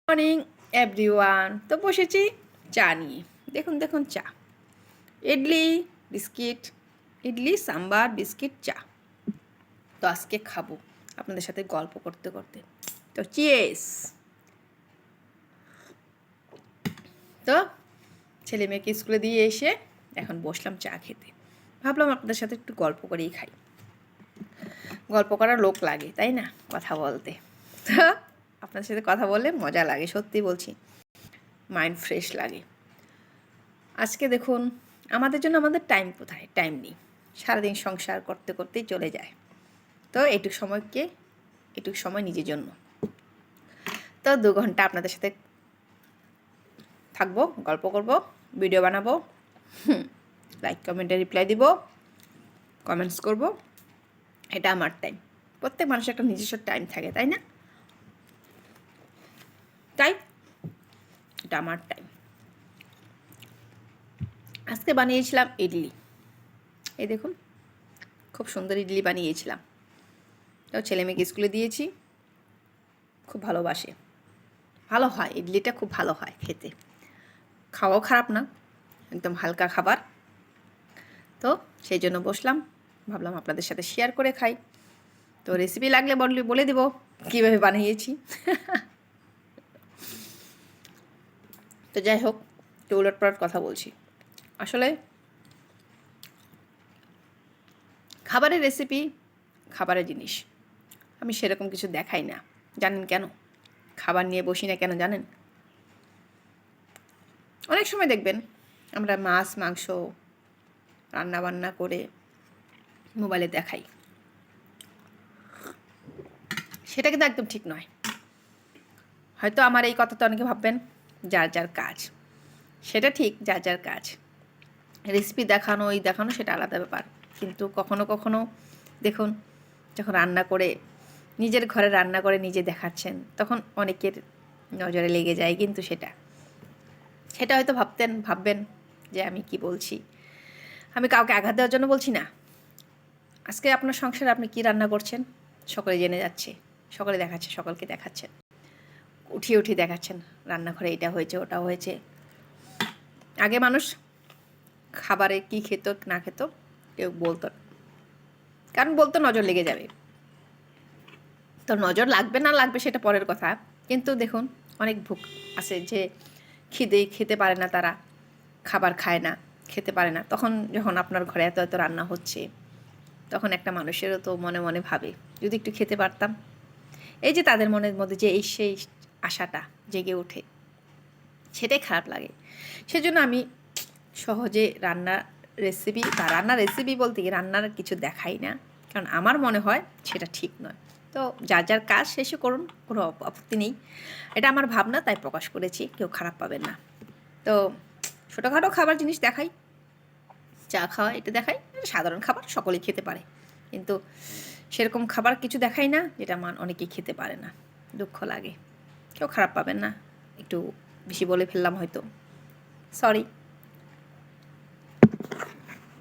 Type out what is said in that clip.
Morning everyone. তো বসেছি চা নিয়ে। দেখুন দেখুন চা, ইডলি বিস্কিট, ইডলি সাম্বার বিস্কিট চা। তো আজকে খাবো আপনাদের সাথে গল্প করতে করতে। তো চিয়েস। তো ছেলে মেয়েকে স্কুলে দিয়ে এসে এখন বসলাম চা খেতে। ভাবলাম আপনাদের সাথে একটু গল্প করেই খাই। গল্প করার লোক লাগে তাই না, কথা বলতে। তো আপনাদের সাথে কথা বললে মজা লাগে, সত্যি বলছি, মাইন্ড ফ্রেশ লাগে। আজকে দেখুন আমাদের জন্য আমাদের টাইম কোথায়, টাইম নেই। সারাদিন সংসার করতে করতেই চলে যায়। তো এটুক সময় নিজের জন্য। তো 2 ঘন্টা আপনাদের সাথে থাকবো, গল্প করব, ভিডিও বানাবো, লাইক কমেন্টে রিপ্লাই দিব, কমেন্টস করব। এটা আমার টাইম। প্রত্যেক মানুষের একটা নিজস্ব টাইম থাকে তাই না? তাই এটা আমার টাইম। আজকে বানিয়েছিলাম ইডলি। এই দেখুন খুব সুন্দর ইডলি বানিয়েছিলাম। তো ছেলে মেয়েকে স্কুলে দিয়েছি, খুব ভালোবাসে, ভালো হয় ইডলিটা, খুব ভালো হয় খেতে, খাওয়াও খারাপ না, একদম হালকা খাবার। তো সেই জন্য বসলাম, ভাবলাম আপনাদের সাথে শেয়ার করে খাই। তো রেসিপি লাগলে বলে দেবো কীভাবে বানিয়েছি। তো যাই হোক, একটু উলটপালট কথা বলছি। আসলে খাবারের রেসিপি, খাবারের জিনিস আমি সেরকম কিছু দেখাই না। জানেন কেন খাবার নিয়ে বসি না কেন জানেন? অনেক সময় দেখবেন আমরা মাছ মাংস রান্না বান্না করে মোবাইলে দেখাই, সেটা কিন্তু একদম ঠিক নয়। হয়তো আমার এই কথাটা অনেকে ভাববেন যার যার কাজ, সেটা ঠিক, যার যার কাজ। রেসিপি দেখানো, এই দেখানো সেটা আলাদা ব্যাপার। কিন্তু কখনো কখনো দেখুন, যখন রান্না করে নিজের ঘরে রান্না করে নিজে দেখাচ্ছেন, তখন অনেকের নজরে লেগে যায়। কিন্তু সেটা হয়তো ভাববেন যে আমি কি বলছি। আমি কাউকে আঘাত দেওয়ার জন্য বলছি না। আজকে আপনার সংসারে আপনি কি রান্না করছেন সকলে জেনে যাচ্ছে, সকলে দেখাচ্ছে, সকলকে দেখাচ্ছেন, উঠিয়ে উঠিয়ে দেখাচ্ছেন রান্নাঘরে এটা হয়েছে ওটা হয়েছে। আগে মানুষ খাবারে কি খেত না খেত কেউ বলতো, কারণ বলতো নজর লেগে যাবে। তো নজর লাগবে না লাগবে সেটা পরের কথা। কিন্তু দেখুন অনেক ভুক আছে যে খেতে পারে না, তারা খাবার খায় না, খেতে পারে না। তখন যখন আপনার ঘরে এত এত রান্না হচ্ছে, তখন একটা মানুষেরও তো মনে মনে ভাবে যদি একটু খেতে পারতাম। এই যে তাদের মনের মধ্যে যে সেই আশাটা জেগে ওঠে, সেটাই খারাপ লাগে। সেজন্য আমি সহজে রান্নার রেসিপি বলতে গিয়ে রান্নার কিছু দেখাই না, কারণ আমার মনে হয় সেটা ঠিক নয়। তো যার যার কাজ শেষে করুন, কোনো আপত্তি নেই। এটা আমার ভাবনা, তাই প্রকাশ করেছি, কেউ খারাপ পাবেন না। তো ছোটোখাটো খাবার জিনিস দেখাই, চা খাওয়া এটা দেখাই, সাধারণ খাবার সকলেই খেতে পারে। কিন্তু সেরকম খাবার কিছু দেখাই না যেটা অনেকেই খেতে পারে না। দুঃখ লাগে, কেউ খারাপ পাবেন না। একটু বেশি বলে ফেললাম হয়তো, সরি।